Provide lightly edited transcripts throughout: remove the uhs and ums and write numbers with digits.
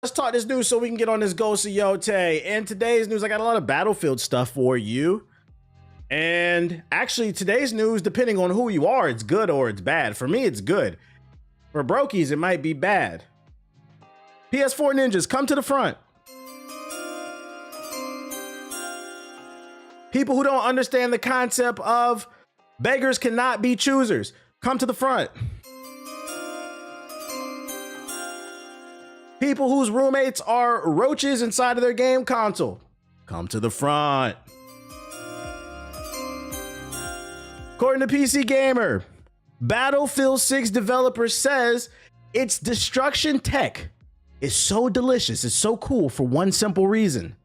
Let's talk this news so we can get on this Ghost of Yote. In today's news, I got a lot of Battlefield stuff for you. And actually, today's news, depending on who you are, it's good or it's bad. For me, it's good. For Brokies, it might be bad. PS4 ninjas, come to the front. People who don't understand the concept of beggars cannot be choosers, come to the front. People whose roommates are roaches inside of their game console, come to the front. According to PC Gamer, Battlefield 6 developer says its destruction tech is so delicious, it's so cool for one simple reason.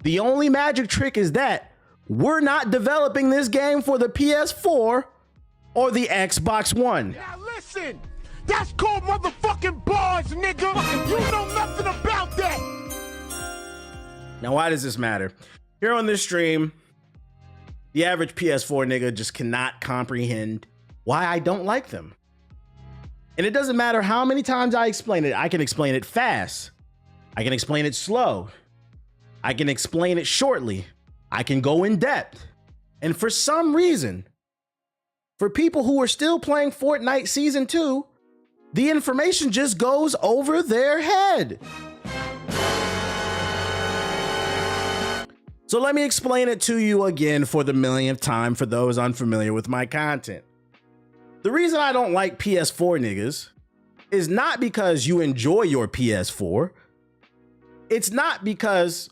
The only magic trick is that we're not developing this game for the PS4 or the Xbox One. Now listen, that's called motherfucking bars, nigga. You know nothing about that. Now, why does this matter? Here on this stream, the average PS4 nigga just cannot comprehend why I don't like them. And it doesn't matter how many times I explain it. I can explain it fast. I can explain it slow. I can explain it shortly. I can go in depth. And for some reason, for people who are still playing Fortnite Season 2, the information just goes over their head. So let me explain it to you again for the millionth time for those unfamiliar with my content. The reason I don't like PS4 niggas is not because you enjoy your PS4. It's not because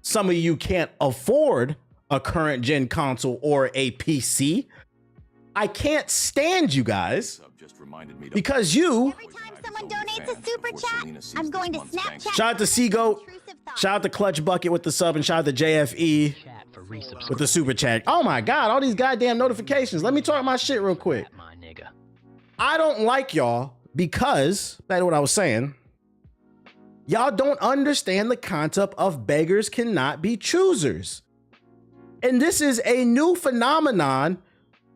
some of you can't afford a current gen console or a PC. I can't stand you guys because you. Every time someone donates a super chat, I'm going to Snapchat. Shout out to Seagoat. Shout out to Clutch Bucket with the sub, and shout out to JFE with the super chat. Oh my God, all these goddamn notifications. Let me talk my shit real quick. I don't like y'all because, that's what I was saying, y'all don't understand the concept of beggars cannot be choosers. And this is a new phenomenon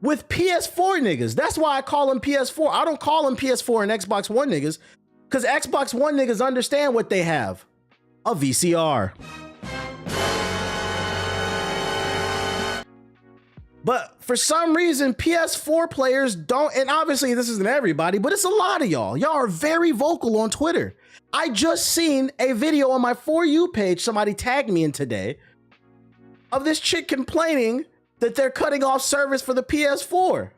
with PS4 niggas. That's why I call them PS4. I don't call them PS4 and Xbox One niggas, because Xbox One niggas understand what they have. A VCR. But for some reason, PS4 players don't, and obviously this isn't everybody, but it's a lot of y'all. Y'all are very vocal on Twitter. I just seen a video on my For You page, somebody tagged me in today, of this chick complaining that they're cutting off service for the PS4.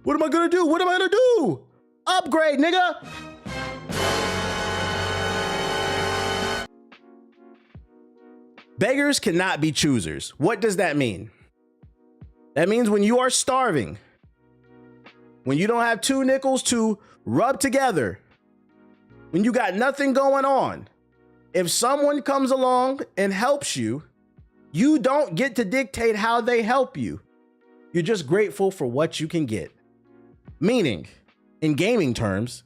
What am I gonna do? What am I gonna do? Upgrade, nigga. Beggars cannot be choosers. What does that mean? That means when you are starving, when you don't have 2 nickels to rub together, when you got nothing going on, if someone comes along and helps you, you don't get to dictate how they help you. You're just grateful for what you can get. Meaning, in gaming terms,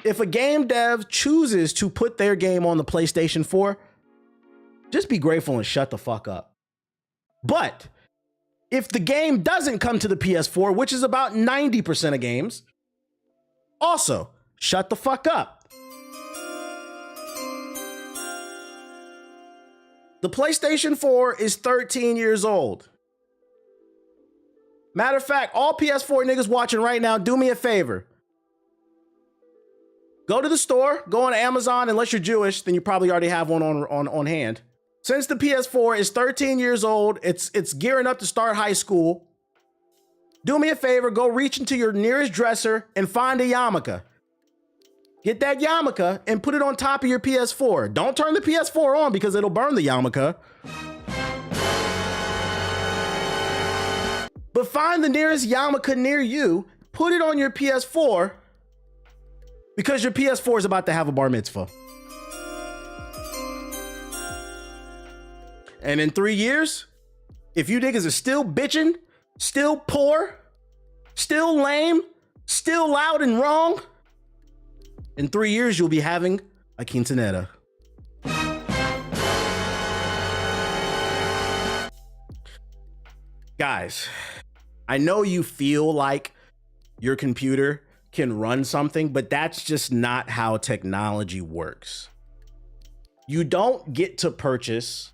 if a game dev chooses to put their game on the PlayStation 4, just be grateful and shut the fuck up. But if the game doesn't come to the PS4, which is about 90% of games, also shut the fuck up. The PlayStation 4 is 13 years old. Matter of fact, all PS4 niggas watching right now, do me a favor. Go to the store, go on Amazon, unless you're Jewish, then you probably already have one on hand. Since the PS4 is 13 years old, it's gearing up to start high school. Do me a favor, go reach into your nearest dresser and find a yarmulke. Get that yarmulke and put it on top of your PS4. Don't turn the PS4 on because it'll burn the yarmulke. But find the nearest yarmulke near you, put it on your PS4 because your PS4 is about to have a bar mitzvah. And in 3 years, if you niggas are still bitching, still poor, still lame, still loud and wrong, in 3 years, you'll be having a quinceanera. Guys, I know you feel like your computer can run something, but that's just not how technology works. You don't get to purchase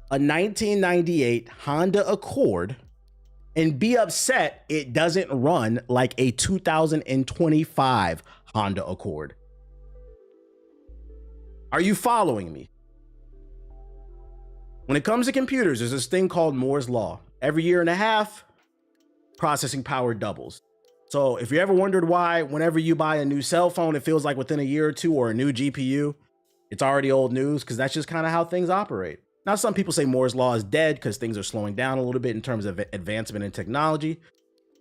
a 1998 Honda Accord and be upset it doesn't run like a 2025 Honda Accord. Are you following me? When it comes to computers, there's this thing called Moore's Law. Every year and a half, processing power doubles. So if you ever wondered why whenever you buy a new cell phone, it feels like within a year or two, or a new GPU, it's already old news, because that's just kind of how things operate. Now, some people say Moore's Law is dead because things are slowing down a little bit in terms of advancement in technology.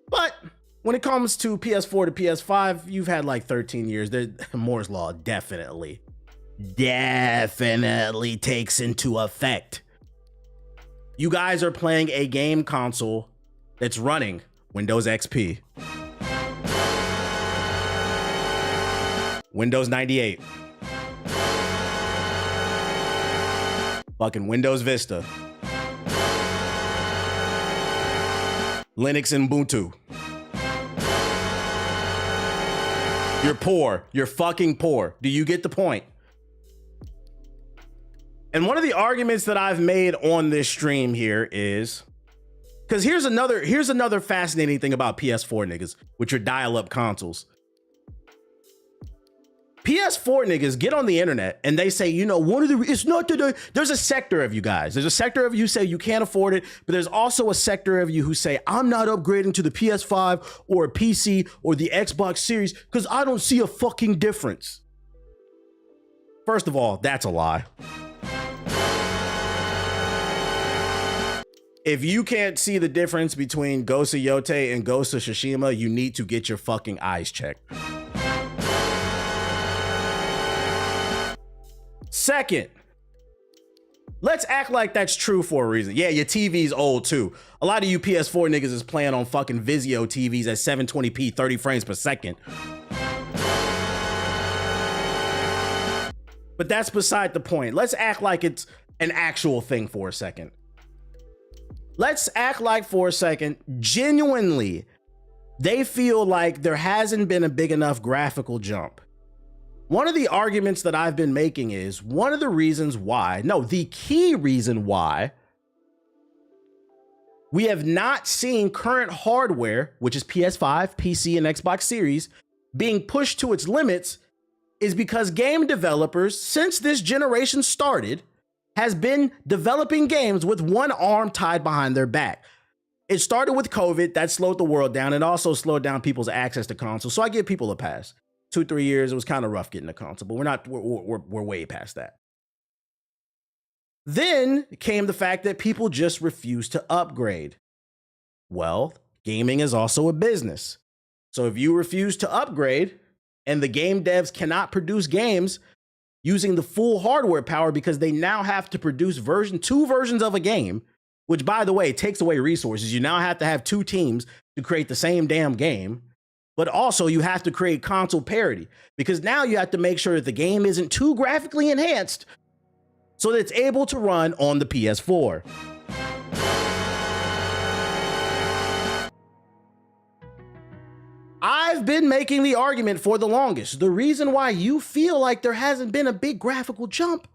But when it comes to PS4 to PS5, you've had like 13 years. Moore's Law definitely takes into effect. You guys are playing a game console that's running Windows XP, Windows 98, fucking Windows Vista, Linux and Ubuntu. You're poor. You're fucking poor. Do you get the point? And one of the arguments that I've made on this stream here is, because here's another fascinating thing about PS4 niggas with your dial-up consoles. PS4 niggas get on the internet and they say, you know, it's not that there's a sector of you guys. There's a sector of you who say you can't afford it, but there's also a sector of you who say, I'm not upgrading to the PS5 or a PC or the Xbox Series because I don't see a fucking difference. First of all, that's a lie. If you can't see the difference between Ghost of Yote and Ghost of Tsushima, you need to get your fucking eyes checked. Second, let's act like that's true for a reason. Yeah, your TV's old too. A lot of you PS4 niggas is playing on fucking Vizio TVs at 720p, 30 frames per second. But that's beside the point. Let's act like it's an actual thing for a second. Let's act like for a second, genuinely, they feel like there hasn't been a big enough graphical jump. One of the arguments that I've been making is the key reason why we have not seen current hardware, which is PS5, PC, and Xbox Series, being pushed to its limits is because game developers, since this generation started, has been developing games with one arm tied behind their back. It started with COVID, that slowed the world down. It also slowed down people's access to consoles. So I give people a pass. 2-3 years, it was kind of rough getting a console, but we're way past that. Then came the fact that people just refused to upgrade. Well, gaming is also a business. So if you refuse to upgrade and the game devs cannot produce games using the full hardware power because they now have to produce two versions of a game, which, by the way, takes away resources. You now have to have two teams to create the same damn game, but also you have to create console parity because now you have to make sure that the game isn't too graphically enhanced so that it's able to run on the PS4. I've been making the argument for the longest. The reason why you feel like there hasn't been a big graphical jump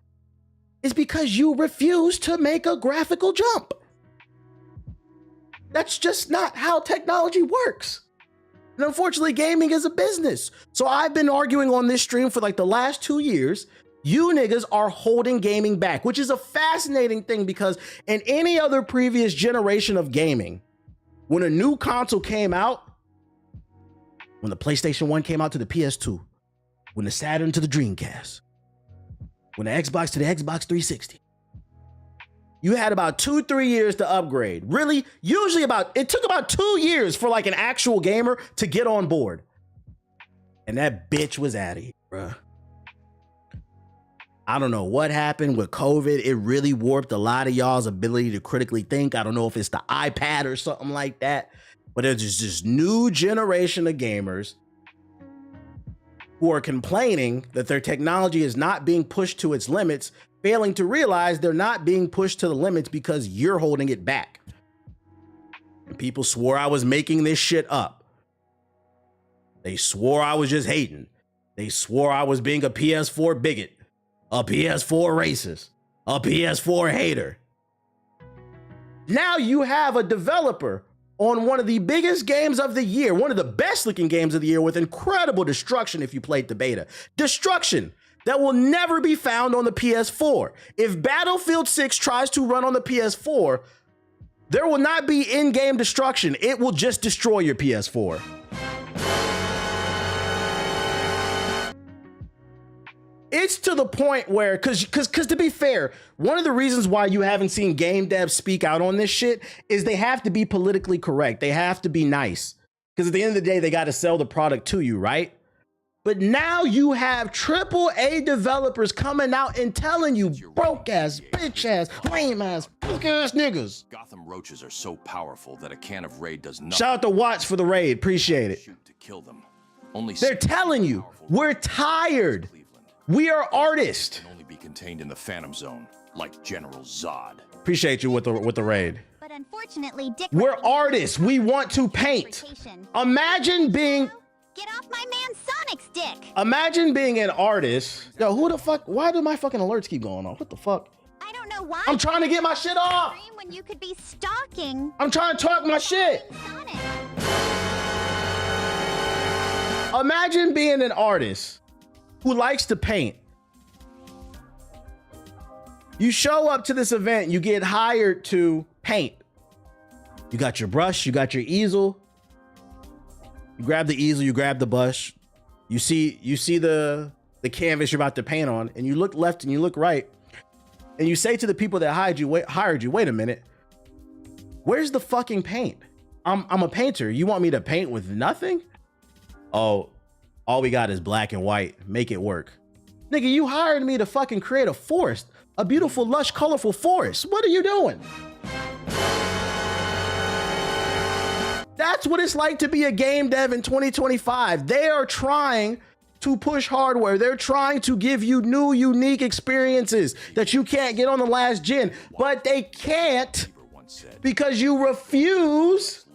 is because you refuse to make a graphical jump. That's just not how technology works. And unfortunately, gaming is a business. So I've been arguing on this stream for like the last 2 years. You niggas are holding gaming back, which is a fascinating thing because in any other previous generation of gaming, when a new console came out, when the PlayStation 1 came out to the PS2, when the Saturn to the Dreamcast, when the Xbox to the Xbox 360, you had about 2-3 years to upgrade. Really, usually it took about 2 years for like an actual gamer to get on board. And that bitch was out of here, bruh. I don't know what happened with COVID. It really warped a lot of y'all's ability to critically think. I don't know if it's the iPad or something like that. But there's this new generation of gamers who are complaining that their technology is not being pushed to its limits, failing to realize they're not being pushed to the limits because you're holding it back. And people swore I was making this shit up. They swore I was just hating. They swore I was being a PS4 bigot, a PS4 racist, a PS4 hater. Now you have a developer on one of the biggest games of the year, one of the best looking games of the year with incredible destruction if you played the beta. Destruction that will never be found on the PS4. If Battlefield 6 tries to run on the PS4, there will not be in-game destruction. It will just destroy your PS4. It's to the point where, because to be fair, one of the reasons why you haven't seen game devs speak out on this shit is they have to be politically correct. They have to be nice. Because at the end of the day, they got to sell the product to you, right? But now you have AAA developers coming out and telling you broke ass, bitch ass, lame ass, punk ass niggas. Gotham roaches are so powerful that a can of Raid does nothing. Shout out to Watts for the raid. Appreciate it. Shoot to kill them. Only they're telling you, we're tired. We are artists. Can only be contained in the Phantom Zone, like General Zod. Appreciate you with the raid. But unfortunately, Dick, we're artists. We want to paint. Imagine being. Get off my man Sonic's dick. Imagine being an artist. Yo, who the fuck? Why do my fucking alerts keep going off? What the fuck? I don't know why. I'm trying to get my shit off. When you could be stalking. I'm trying to talk my shit. Sonic. Imagine being an artist who likes to paint. You show up to this event, you get hired to paint. You got your brush, you got your easel. You grab the easel, you grab the brush. You see the canvas you're about to paint on, and you look left and you look right. And you say to the people that hired you, wait a minute. Where's the fucking paint? I'm a painter. You want me to paint with nothing? Oh, all we got is black and white. Make it work. Nigga, you hired me to fucking create a forest. A beautiful, lush, colorful forest. What are you doing? That's what it's like to be a game dev in 2025. They are trying to push hardware. They're trying to give you new, unique experiences that you can't get on the last gen, but they can't because you refuse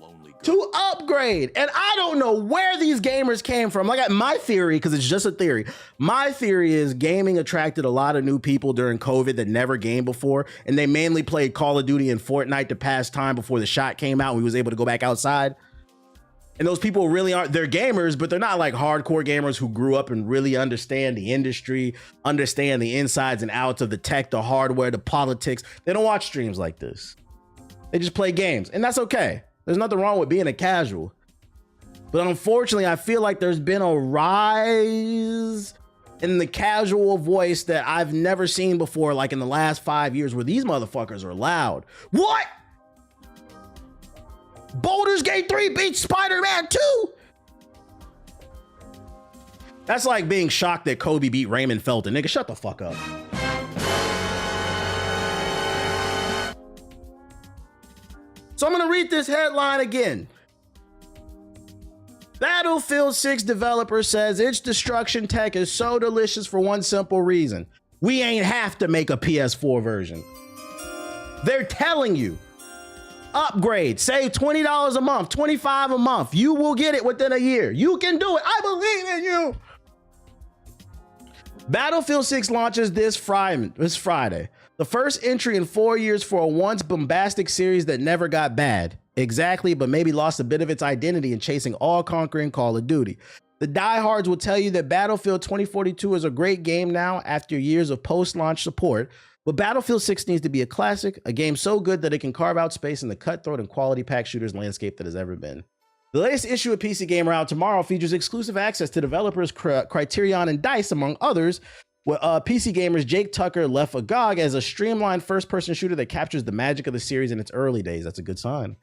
to upgrade. And I don't know where these gamers came from. Like, my theory, because it's just a theory, my theory is gaming attracted a lot of new people during COVID that never gamed before, and they mainly played Call of Duty and Fortnite to pass time before the shot came out and we was able to go back outside. And those people really aren't, they're gamers, but they're not like hardcore gamers who grew up and really understand the industry, understand the insides and outs of the tech, the hardware, the politics. They don't watch streams like this. They just play games, and that's okay. There's nothing wrong with being a casual. But unfortunately, I feel like there's been a rise in the casual voice that I've never seen before, like in the last 5 years, where these motherfuckers are loud. What? Baldur's Gate 3 beats Spider-Man 2? That's like being shocked that Kobe beat Raymond Felton. Nigga, shut the fuck up. So I'm gonna read this headline again. Battlefield 6 developer says its destruction tech is so delicious for one simple reason. We ain't have to make a PS4 version. They're telling you, upgrade, save $20 a month, $25 a month. You will get it within a year. You can do it. I believe in you. Battlefield 6 launches this Friday. The first entry in 4 years for a once bombastic series that never got bad. Exactly, but maybe lost a bit of its identity in chasing all-conquering Call of Duty. The diehards will tell you that Battlefield 2042 is a great game now after years of post-launch support, but Battlefield 6 needs to be a classic, a game so good that it can carve out space in the cutthroat and quality pack shooters landscape that has ever been. The latest issue of PC Gamer out tomorrow features exclusive access to developers Criterion and DICE, among others, with PC Gamer's Jake Tucker left agog as a streamlined first-person shooter that captures the magic of the series in its early days. That's a good sign.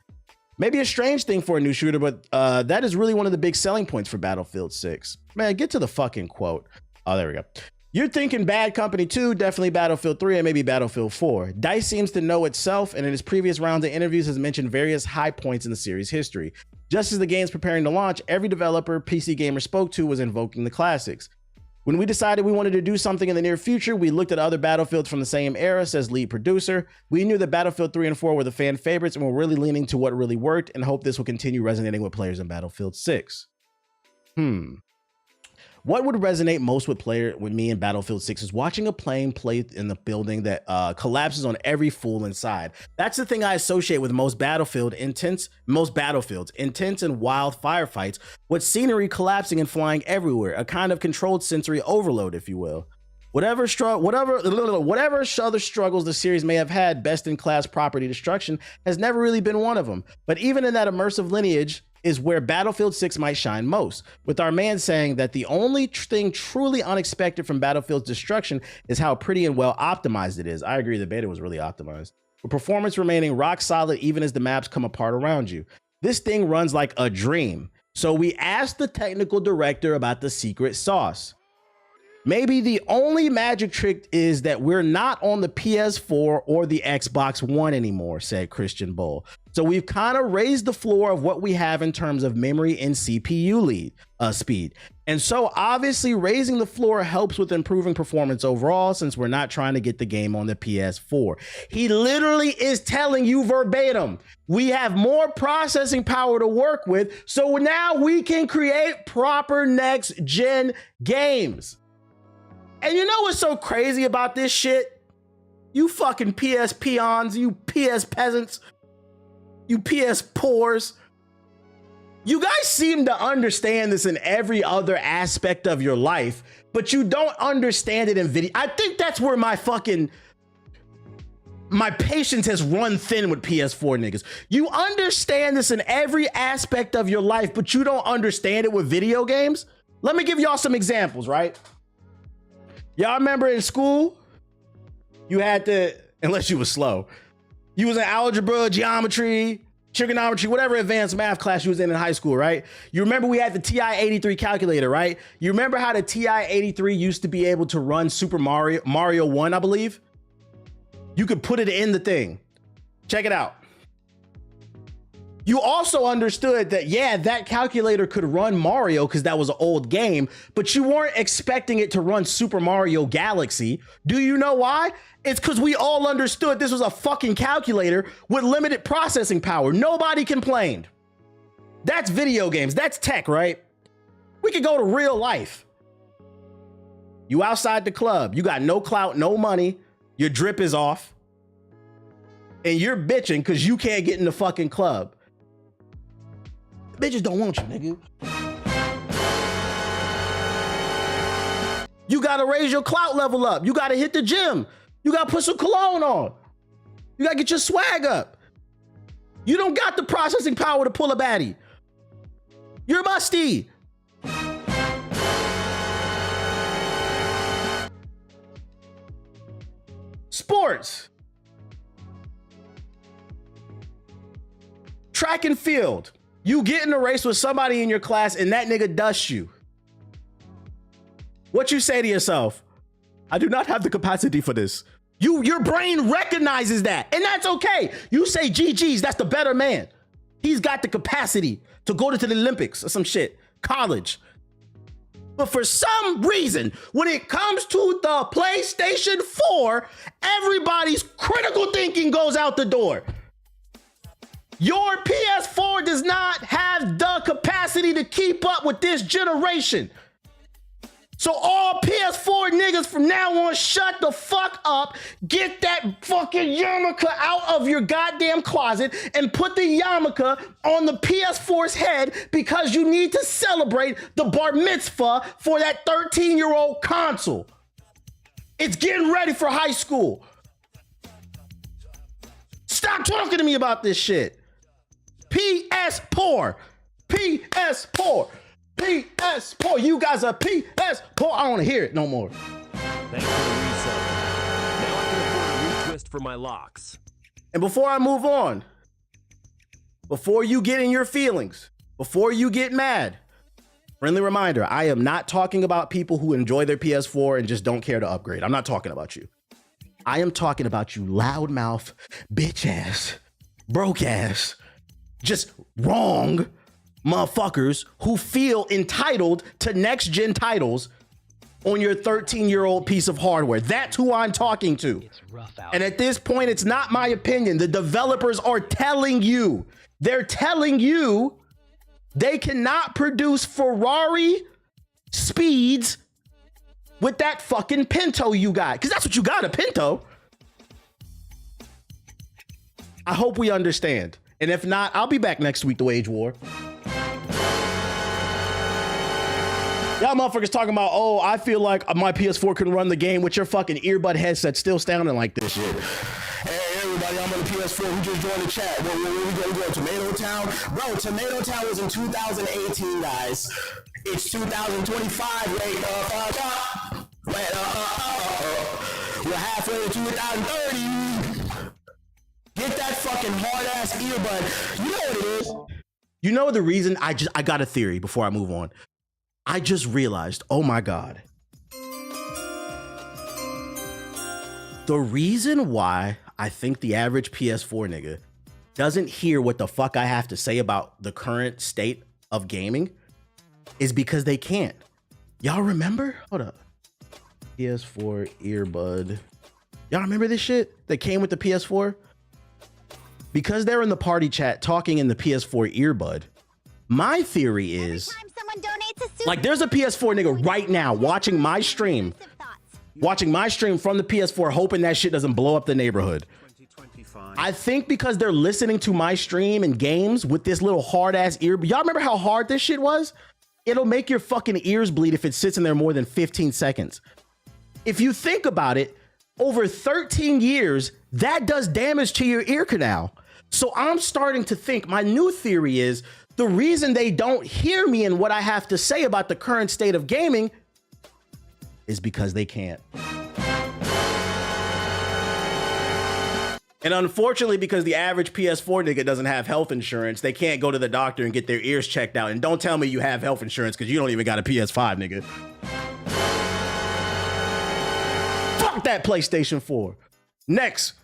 Maybe a strange thing for a new shooter, but that is really one of the big selling points for Battlefield 6. Man, get to the fucking quote. Oh, there we go. You're thinking Bad Company 2, definitely Battlefield 3, and maybe Battlefield 4. DICE seems to know itself, and in its previous rounds of interviews has mentioned various high points in the series' history. Just as the game's preparing to launch, every developer PC Gamer spoke to was invoking the classics. When we decided we wanted to do something in the near future, we looked at other Battlefields from the same era, says lead producer. We knew that Battlefield 3 and 4 were the fan favorites, and we're really leaning to what really worked and hope this will continue resonating with players in Battlefield 6. What would resonate most with me in Battlefield 6 is watching a plane play in the building that collapses on every fool inside. That's the thing I associate with most battlefields, intense and wild firefights, with scenery collapsing and flying everywhere, a kind of controlled sensory overload, if you will. Whatever other struggles the series may have had, best-in-class property destruction has never really been one of them. But even in that immersive lineage is where Battlefield 6 might shine most, with our man saying that the only thing truly unexpected from Battlefield's destruction is how pretty and well optimized it is. I agree, the beta was really optimized, with performance remaining rock solid even as the maps come apart around you. This thing runs like a dream. So we asked the technical director about the secret sauce. Maybe the only magic trick is that we're not on the PS4 or the Xbox One anymore, said Christian Bull. So we've kind of raised the floor of what we have in terms of memory and CPU speed. And so obviously raising the floor helps with improving performance overall, since we're not trying to get the game on the PS4. He literally is telling you verbatim, we have more processing power to work with, so now we can create proper next gen games. And you know what's so crazy about this shit? You fucking PS peons, you PS peasants, you PS poors. You guys seem to understand this in every other aspect of your life, but you don't understand it in video. I think that's where my patience has run thin with PS4 niggas. You understand this in every aspect of your life, but you don't understand it with video games? Let me give y'all some examples, right? Y'all remember in school, you had to, unless you was slow, you was in algebra, geometry, trigonometry, whatever advanced math class you was in high school, right? You remember we had the TI-83 calculator, right? You remember how the TI-83 used to be able to run Super Mario 1, I believe? You could put it in the thing. Check it out. You also understood that, yeah, that calculator could run Mario because that was an old game, but you weren't expecting it to run Super Mario Galaxy. Do you know why? It's because we all understood this was a fucking calculator with limited processing power. Nobody complained. That's video games. That's tech, right? We could go to real life. You outside the club. You got no clout, no money. Your drip is off. And you're bitching because you can't get in the fucking club. Bitches don't want you, nigga. You gotta raise your clout level up. You gotta hit the gym. You gotta put some cologne on. You gotta get your swag up. You don't got the processing power to pull a baddie. You're musty. Sports. Track and field. You get in a race with somebody in your class and that nigga dusts you. What you say to yourself? I do not have the capacity for this. Your brain recognizes that, and that's okay. You say GG's, that's the better man. He's got the capacity to go to the Olympics or some shit, college. But for some reason, when it comes to the PlayStation 4, everybody's critical thinking goes out the door. Your PS4 does not have the capacity to keep up with this generation. So all PS4 niggas from now on, shut the fuck up, get that fucking yarmulke out of your goddamn closet and put the yarmulke on the PS4's head because you need to celebrate the bar mitzvah for that 13-year-old console. It's getting ready for high school. Stop talking to me about this shit. PS poor. PS poor. PS poor. You guys are PS poor. I don't want to hear it no more. Thanks for the resub. Now I can afford a retwist for my locks. And before I move on, before you get in your feelings, before you get mad, friendly reminder, I am not talking about people who enjoy their PS4 and just don't care to upgrade. I'm not talking about you. I am talking about you loudmouth, bitch ass, broke ass, just wrong motherfuckers who feel entitled to next gen titles on your 13-year-old piece of hardware. That's who I'm talking to. And at this point, it's not my opinion. The developers are telling you. They're telling you They cannot produce Ferrari speeds with that fucking Pinto you got. Because that's what you got, a Pinto. I hope we understand. And if not, I'll be back next week to wage war. Y'all motherfuckers talking about, oh, I feel like my PS4 can run the game with your fucking earbud headset still sounding like this shit. Hey, everybody, I'm on the PS4. Who just joined the chat? Where we go? Tomato Town? Bro, Tomato Town was in 2018, guys. It's 2025. Wait the fuck up. We're halfway to 2030. Get that fucking hard-ass earbud. You know what it is. You know the reason I got a theory before I move on. I just realized, oh my God. The reason why I think the average PS4 nigga doesn't hear what the fuck I have to say about the current state of gaming is because they can't. Y'all remember? Hold up. PS4 earbud. Y'all remember this shit that came with the PS4? Because they're in the party chat talking in the PS4 earbud. My theory is, like, there's a PS4 nigga right now watching my stream from the PS4, hoping that shit doesn't blow up the neighborhood. I think because they're listening to my stream and games with this little hard ass ear. Y'all remember how hard this shit was? It'll make your fucking ears bleed if it sits in there more than 15 seconds. If you think about it, over 13 years, that does damage to your ear canal. So I'm starting to think, my new theory is, the reason they don't hear me and what I have to say about the current state of gaming is because they can't. And unfortunately, because the average PS4 nigga doesn't have health insurance, they can't go to the doctor and get their ears checked out. And don't tell me you have health insurance because you don't even got a PS5, nigga. Fuck that PlayStation 4. Next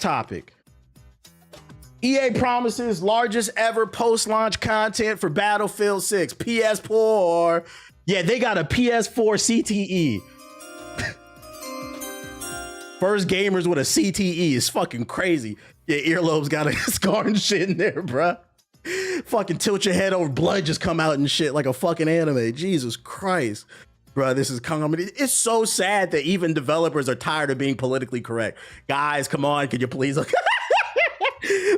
topic. EA promises largest ever post-launch content for Battlefield 6. PS4. Yeah, they got a PS4 CTE. First gamers with a CTE is fucking crazy. Your earlobes got a scar and shit in there, bruh. Fucking tilt your head over, blood just come out and shit like a fucking anime. Jesus Christ. Bruh, this is comedy. It's so sad that even developers are tired of being politically correct. Guys, come on, can you please...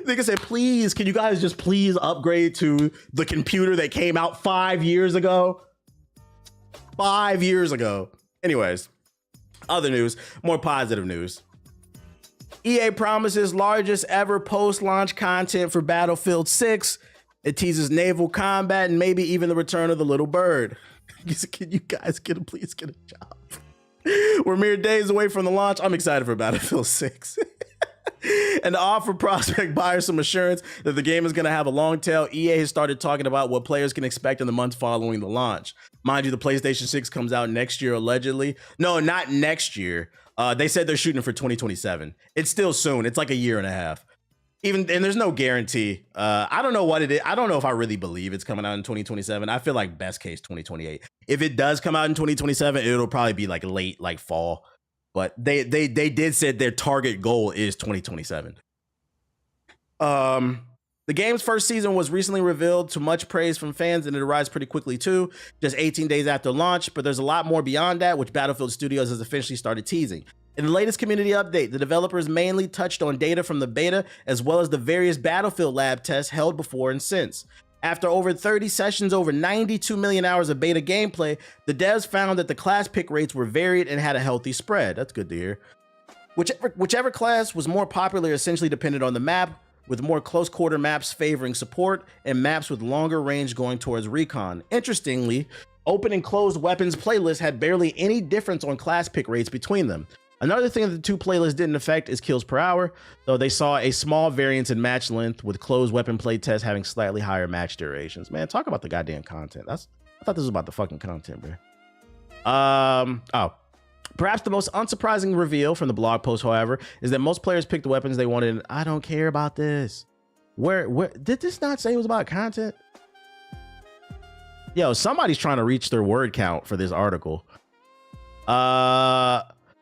Nigga said, please, can you guys just please upgrade to the computer that came out 5 years ago? 5 years ago. Anyways, other news, more positive news. EA promises largest ever post-launch content for Battlefield 6. It teases naval combat and maybe even the return of the little bird. Can you guys please get a job? We're mere days away from the launch. I'm excited for Battlefield 6. And to offer prospect buyers some assurance that the game is going to have a long tail, EA has started talking about what players can expect in the months following the launch. Mind you, the PlayStation 6 comes out next year, allegedly. No, not next year. They said they're shooting for 2027. It's still soon. It's like a year and a half. And there's no guarantee. I don't know what it is. I don't know if I really believe it's coming out in 2027. I feel like best case 2028. If it does come out in 2027, it'll probably be like late, like fall. But they did say their target goal is 2027. The game's first season was recently revealed to much praise from fans, and it arrives pretty quickly too, just 18 days after launch. But there's a lot more beyond that, which Battlefield Studios has officially started teasing. In the latest community update, the developers mainly touched on data from the beta, as well as the various Battlefield lab tests held before and since. After over 30 sessions, over 92 million hours of beta gameplay, the devs found that the class pick rates were varied and had a healthy spread. That's good to hear. Whichever class was more popular essentially depended on the map, with more close quarter maps favoring support and maps with longer range going towards recon. Interestingly, open and closed weapons playlists had barely any difference on class pick rates between them. Another thing that the two playlists didn't affect is kills per hour, though they saw a small variance in match length, with closed weapon play tests having slightly higher match durations. Man, talk about the goddamn content. I thought this was about the fucking content, bro. Perhaps the most unsurprising reveal from the blog post, however, is that most players picked the weapons they wanted. And I don't care about this. Where did this not say it was about content? Yo, somebody's trying to reach their word count for this article.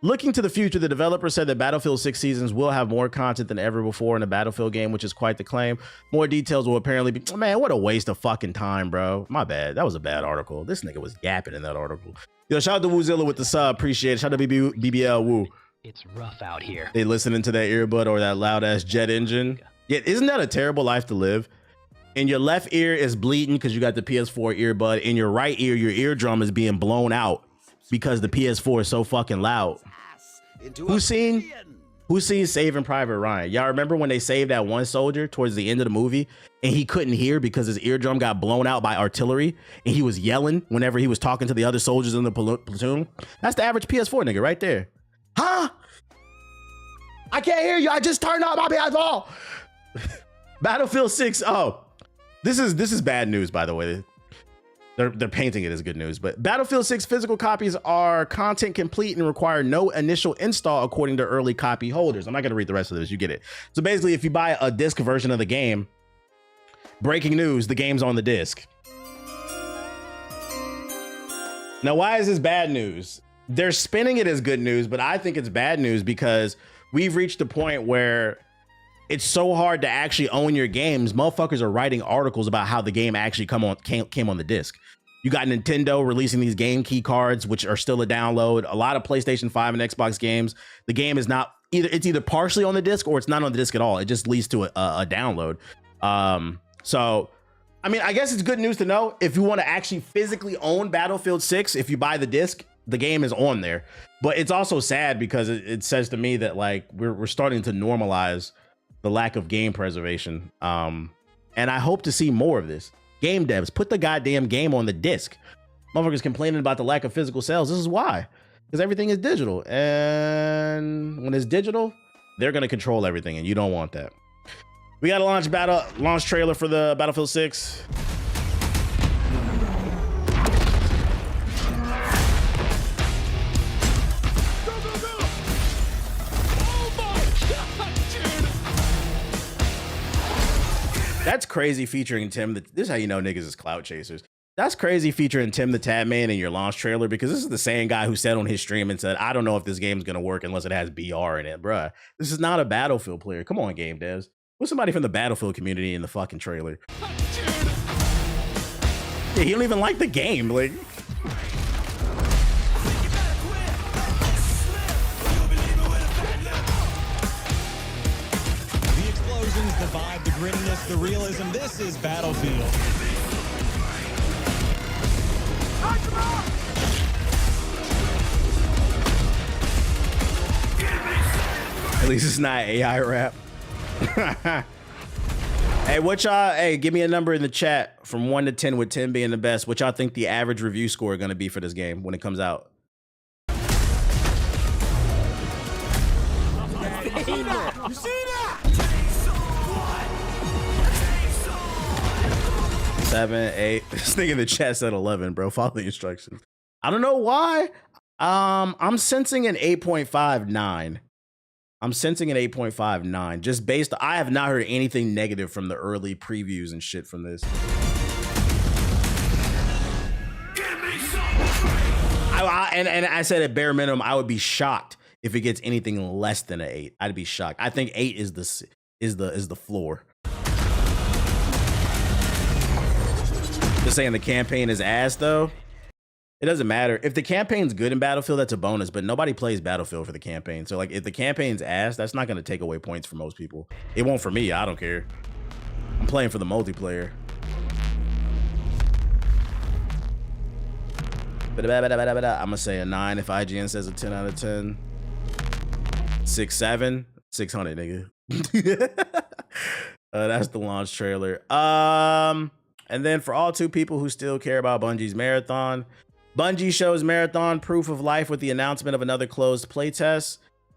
Looking to the future, the developer said that Battlefield 6 Seasons will have more content than ever before in a Battlefield game, which is quite the claim. More details will apparently be... Man, what a waste of fucking time, bro. My bad. That was a bad article. This nigga was yapping in that article. Yo, shout out to Woozilla with the sub. Appreciate it. Shout out to BBL Woo. It's rough out here. They listening to that earbud or that loud-ass jet engine. Yeah, isn't that a terrible life to live? And your left ear is bleeding because you got the PS4 earbud. In your right ear, your eardrum is being blown out because the PS4 is so fucking loud. Who's seen Saving Private Ryan? Y'all remember when they saved that one soldier towards the end of the movie and he couldn't hear because his eardrum got blown out by artillery and he was yelling whenever he was talking to the other soldiers in the platoon? That's the average PS4 nigga right there. Huh? I can't hear you. I just turned on my PS4. Battlefield 6. Oh, this is bad news, by the way. They're painting it as good news, but Battlefield 6 physical copies are content complete and require no initial install according to early copy holders. I'm not gonna read the rest of this, you get it. So basically, if you buy a disc version of the game, breaking news, the game's on the disc. Now, why is this bad news? They're spinning it as good news, but I think it's bad news because we've reached a point where it's so hard to actually own your games. Motherfuckers are writing articles about how the game actually came on the disc. You got Nintendo releasing these game key cards, which are still a download. A lot of PlayStation 5 and Xbox games, the game is not it's either partially on the disc or it's not on the disc at all. It just leads to a download. So, I mean, I guess it's good news to know if you want to actually physically own Battlefield 6, if you buy the disc, the game is on there. But it's also sad because it says to me that like we're starting to normalize the lack of game preservation. And I hope to see more of this. Game devs, put the goddamn game on the disc. Motherfuckers complaining about the lack of physical sales. This is why. Because everything is digital. And when it's digital, they're going to control everything. And you don't want that. We got a launch trailer for the Battlefield 6. That's crazy featuring Tim. This is how you know niggas is clout chasers. That's crazy featuring Tim the Tab Man in your launch trailer because this is the same guy who said on his stream and said, I don't know if this game's going to work unless it has BR in it. Bruh, this is not a Battlefield player. Come on, game devs. Put somebody from the Battlefield community in the fucking trailer. Yeah, he don't even like the game. Like, the vibe, the grittiness, the realism. This is Battlefield. At least it's not AI rap. Hey, what y'all, hey, give me a number in the chat from 1 to 10 with 10 being the best. What y'all think the average review score is going to be for this game when it comes out? You see that? 7, 8. This thing in the chat said 11, bro. Follow the instructions. I don't know why. I'm sensing an 8.59. I'm sensing an 8.59 just based. I have not heard anything negative from the early previews and shit from this. And I said at bare minimum, I would be shocked if it gets anything less than an 8. I'd be shocked. I think 8 is the floor. Just saying the campaign is ass though. It doesn't matter. If the campaign's good in Battlefield, that's a bonus, but nobody plays Battlefield for the campaign. So like if the campaign's ass, that's not going to take away points for most people. It won't for me. I don't care. I'm playing for the multiplayer. I'm going to say a 9 if IGN says a 10 out of 10. 6-7. 600, nigga. That's the launch trailer. And then for all 2 people who still care about Bungie's marathon, Bungie shows marathon proof of life with the announcement of another closed playtest.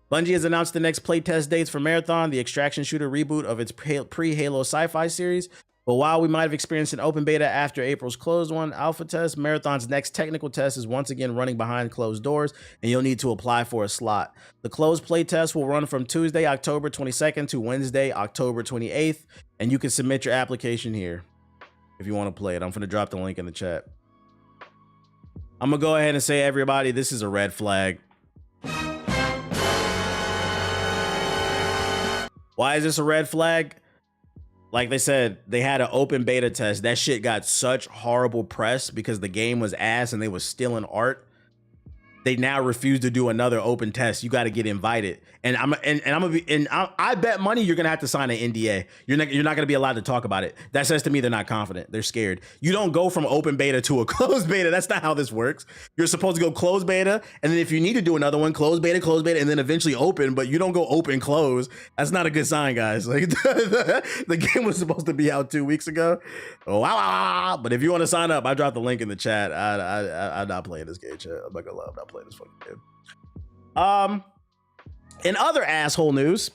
Bungie has announced the next playtest dates for Marathon, the extraction shooter reboot of its pre-Halo sci-fi series. But while we might have experienced an open beta after April's closed one alpha test, Marathon's next technical test is once again running behind closed doors, and you'll need to apply for a slot. The closed playtest will run from Tuesday, October 22nd to Wednesday, October 28th, and you can submit your application here if you want to play it. I'm going to drop the link in the chat. I'm going to go ahead and say, everybody, this is a red flag. Why is this a red flag? Like they said, they had an open beta test. That shit got such horrible press because the game was ass and they was stealing art. They now refuse to do another open test. You got to get invited, and I bet money you're gonna have to sign an NDA. You're not gonna be allowed to talk about it. That says to me they're not confident. They're scared. You don't go from open beta to a closed beta. That's not how this works. You're supposed to go closed beta, and then if you need to do another one, closed beta, and then eventually open. But you don't go open close. That's not a good sign, guys. Like the game was supposed to be out 2 weeks ago. Oh, wow. But if you want to sign up, I dropped the link in the chat. I'm not playing this game, chat. I'm not gonna lie. I'm not playing this fucking game. In other asshole news,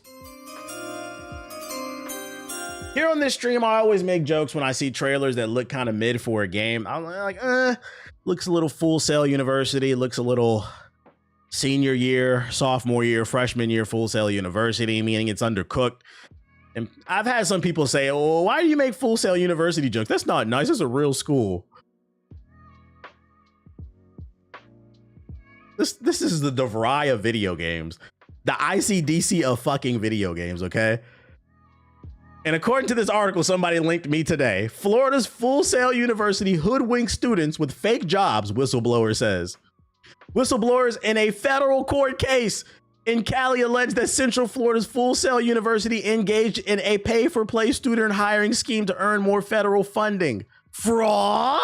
here on this stream, I always make jokes when I see trailers that look kind of mid for a game. I'm like, looks a little Full Sail University, looks a little senior year, sophomore year, freshman year Full Sail University, meaning it's undercooked. And I've had some people say, oh, why do you make Full Sail University jokes? That's not nice. It's a real school. This is the DeVry of video games. The ICDC of fucking video games, okay? And according to this article, somebody linked me today, Florida's Full Sail University hoodwinks students with fake jobs, whistleblower says. Whistleblowers in a federal court case in Cali alleged that Central Florida's Full Sail University engaged in a pay-for-play student hiring scheme to earn more federal funding. Fraud?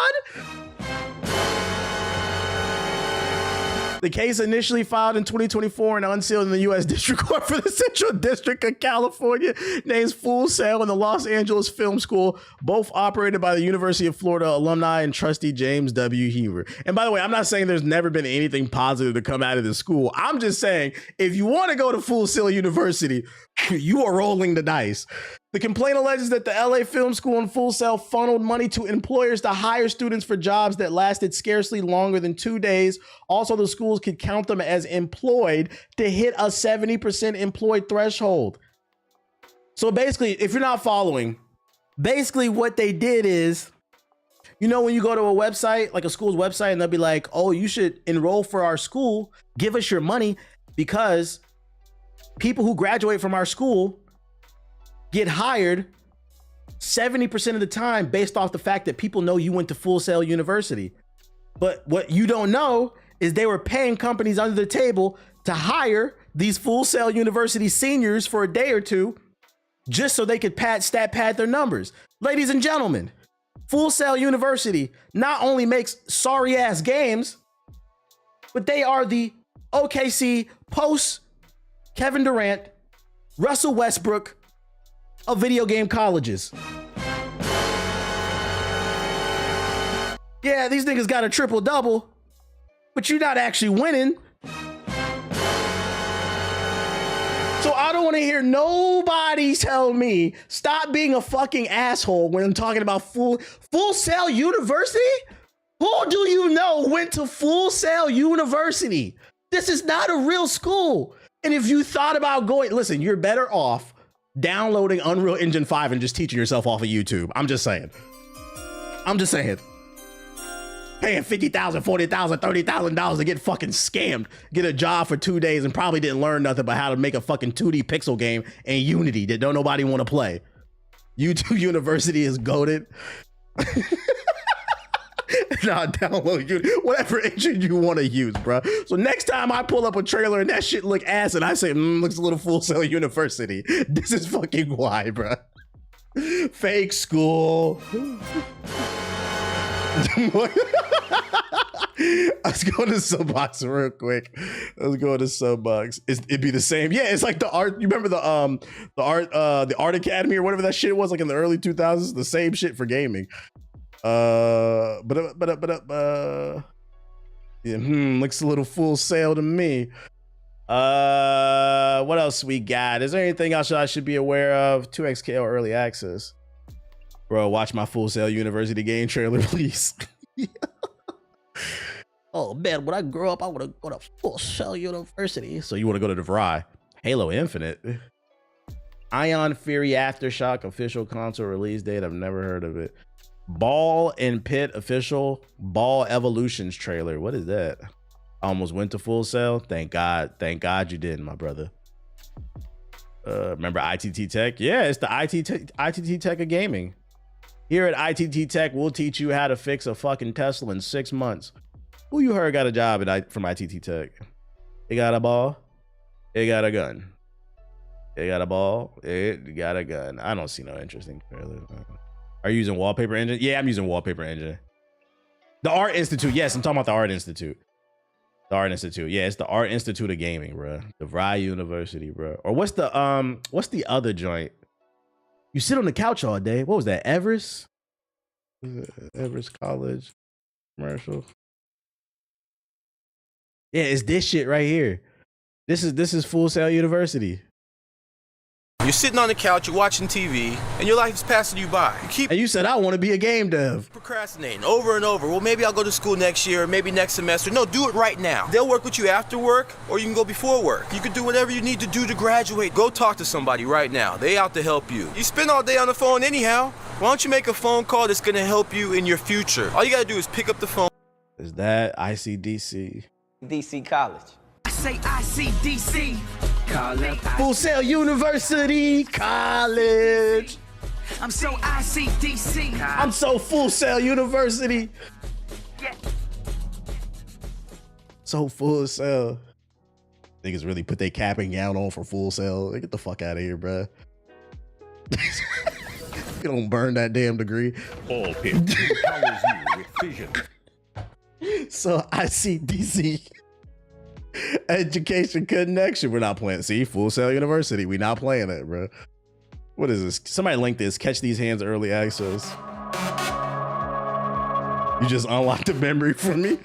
The case initially filed in 2024 and unsealed in the U.S. District Court for the Central District of California names Full Sail and the Los Angeles Film School, both operated by the University of Florida alumni and trustee James W. Heaver. And by the way, I'm not saying there's never been anything positive to come out of the school. I'm just saying if you want to go to Full Sail University, you are rolling the dice. The complaint alleges that the LA Film School and Full Sail funneled money to employers to hire students for jobs that lasted scarcely longer than 2 days. Also, the schools could count them as employed to hit a 70% employed threshold. So basically, if you're not following, basically what they did is, you know, when you go to a website, like a school's website, and they'll be like, oh, you should enroll for our school, give us your money, because people who graduate from our school get hired 70% of the time based off the fact that people know you went to Full Sail University. But what you don't know is they were paying companies under the table to hire these Full Sail University seniors for a day or two just so they could stat pad their numbers. Ladies and gentlemen, Full Sail University not only makes sorry ass games, but they are the OKC post Kevin Durant, Russell Westbrook of video game colleges. Yeah, these niggas got a triple double, but you're not actually winning. So I don't want to hear nobody tell me stop being a fucking asshole when I'm talking about Full Sail University. Who do you know went to Full Sail University? This is not a real school. And if you thought about going, listen, you're better off downloading Unreal Engine 5 and just teaching yourself off of YouTube. I'm just saying. Paying $50,000, $40,000, $30,000 to get fucking scammed, get a job for 2 days and probably didn't learn nothing but how to make a fucking 2D pixel game in Unity that don't nobody want to play. YouTube University is goated. Nah, download Unity, whatever engine you want to use, bro. So next time I pull up a trailer and that shit look ass and I say, looks a little Full Sail University, this is fucking why, bro. Fake school. Let's go to Subbox real quick. Let's go to Subbox. It'd be the same. Yeah, it's like the art. You remember the Art Academy or whatever that shit was, like in the early 2000s. The same shit for gaming. Yeah, looks a little Full Sail to me. What else we got? Is there anything else I should be aware of? 2XKL early access. Bro, watch my Full Sail University game trailer, please. Oh man, when I grow up, I want to go to Full Sail University. So you want to go to DeVry? Halo Infinite. Ion Fury Aftershock official console release date. I've never heard of it. Ball and Pit official Ball Evolutions trailer. What is that? I almost went to Full Sail. Thank God you didn't, my brother. Remember ITT Tech? Yeah, it's the ITT Tech of gaming. Here at ITT Tech, we'll teach you how to fix a fucking Tesla in 6 months. Who you heard got a job from ITT Tech? It got a ball. It got a gun. It got a ball. It got a gun. I don't see no interesting trailer. Are you using Wallpaper Engine? Yeah, I'm using Wallpaper Engine. The Art Institute. Yes, I'm talking about the Art Institute. The Art Institute. Yeah, it's the Art Institute of Gaming, bro. DeVry University, bro. Or what's the other joint? You sit on the couch all day. What was that? Everest? Everest College commercial. Yeah, it's this shit right here. This is Full Sail University. You're sitting on the couch, you're watching TV, and your life's passing you by. And you said, I want to be a game dev. Procrastinating over and over. Well, maybe I'll go to school next year, or maybe next semester. No, do it right now. They'll work with you after work, or you can go before work. You can do whatever you need to do to graduate. Go talk to somebody right now. They out to help you. You spend all day on the phone anyhow. Why don't you make a phone call that's going to help you in your future? All you got to do is pick up the phone. Is that ICDC? DC College. I say ICDC. Full Sail University College. I'm so ICDC. I'm so Full Sail University. Yeah. So Full Sail. Niggas really put their cap and gown on for Full Sail. Get the fuck out of here, bro. You don't burn that damn degree. All pit empowers you with vision. So ICDC. Education Connection. We're not playing. See, Full Sail University. We not playing it, bro. What is this? Somebody link this. Catch these hands early access. You just unlocked the memory for me.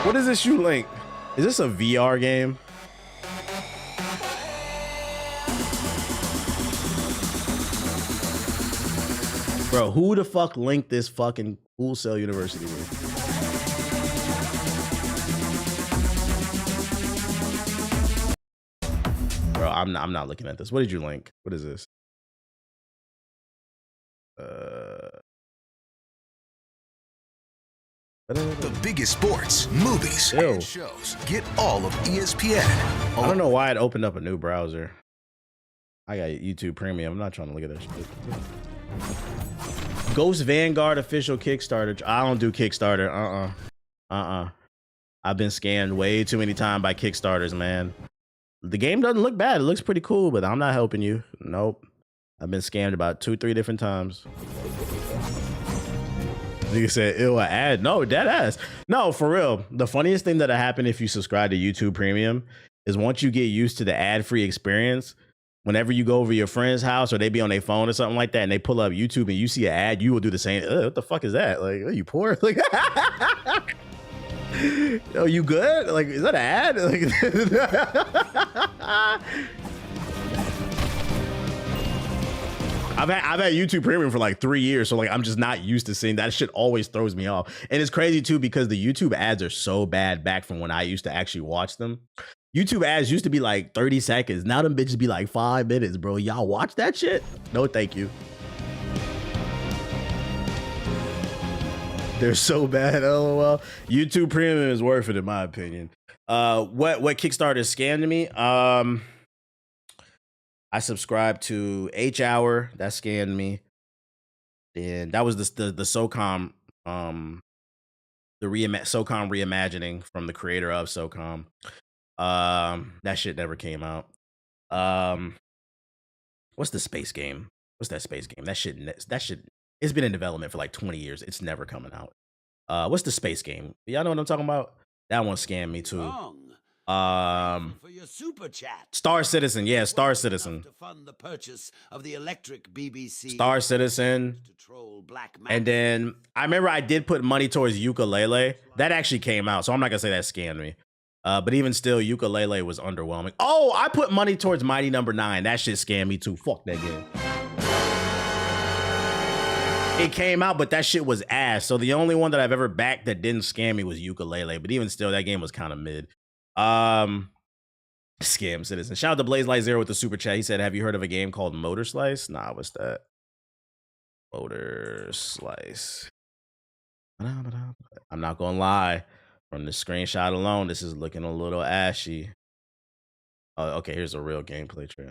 What is this you link? Is this a VR game? Bro, who the fuck linked this fucking Full Sail University with? Bro, I'm not looking at this. What did you link? What is this? The biggest sports, movies, and shows. Get all of ESPN. I don't know why it opened up a new browser. I got YouTube Premium. I'm not trying to look at that shit. Ghost Vanguard official Kickstarter. I don't do Kickstarter. I've been scammed way too many times by Kickstarters, man. The game doesn't look bad. It looks pretty cool, but I'm not helping you. Nope. I've been scammed about 2-3 different times. Nigga said, ew, an ad. No, dead ass. No, for real. The funniest thing that'll happen if you subscribe to YouTube Premium is once you get used to the ad-free experience, whenever you go over your friend's house or they be on their phone or something like that and they pull up YouTube and you see an ad, you will do the same. What the fuck is that? Like, are you poor? Like, yo, you good? Like, is that an ad? Like, I've had YouTube Premium for like 3 years, so like I'm just not used to seeing that shit. Always throws me off, and it's crazy too because the YouTube ads are so bad back from when I used to actually watch them. YouTube ads used to be like 30 seconds. Now them bitches be like 5 minutes, bro. Y'all watch that shit? No, thank you. They're so bad, LOL. YouTube Premium is worth it in my opinion. What Kickstarter scammed me? I subscribed to H Hour. That scammed me. And that was the SOCOM, SOCOM reimagining from the creator of SOCOM. That shit never came out. What's the space game? What's that space game? That shit it's been in development for like 20 years. It's never coming out. What's the space game? Y'all know what I'm talking about? That one scammed me too. For your super chat. Star Citizen, yeah, Star Citizen. To fund the purchase of the electric BBC. Star Citizen. To troll Black And then I remember I did put money towards Ukulele. That actually came out, so I'm not gonna say that scammed me. But even still, Ukulele was underwhelming. Oh, I put money towards Mighty Number 9. That shit scammed me too. Fuck that game. It came out, but that shit was ass. So the only one that I've ever backed that didn't scam me was Ukulele. But even still, that game was kind of mid. Scam Citizen. Shout out to Blaze Light Zero with the super chat. He said, have you heard of a game called Motor Slice? Nah, what's that? Motor Slice. I'm not gonna lie. From the screenshot alone, this is looking a little ashy. Oh, okay, here's a real gameplay trailer.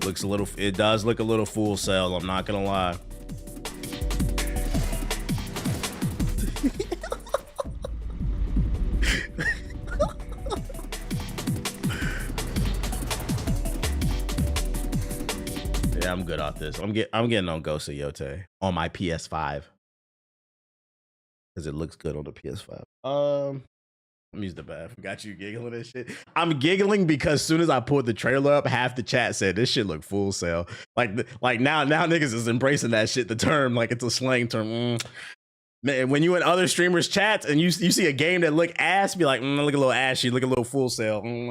Looks a little, it does look a little Full Sail, I'm not gonna lie. Yeah, I'm good off this. I'm getting on Ghost of Yote on my PS5 because it looks good on the PS5. Let me use the bathroom. Got you giggling and shit. I'm giggling because as soon as I pulled the trailer up, half the chat said this shit look Full Sail. Like now niggas is embracing that shit. The term, like it's a slang term. Man, when you in other streamers' chats and you see a game that look ass, be like, look a little ashy, look a little Full Sail.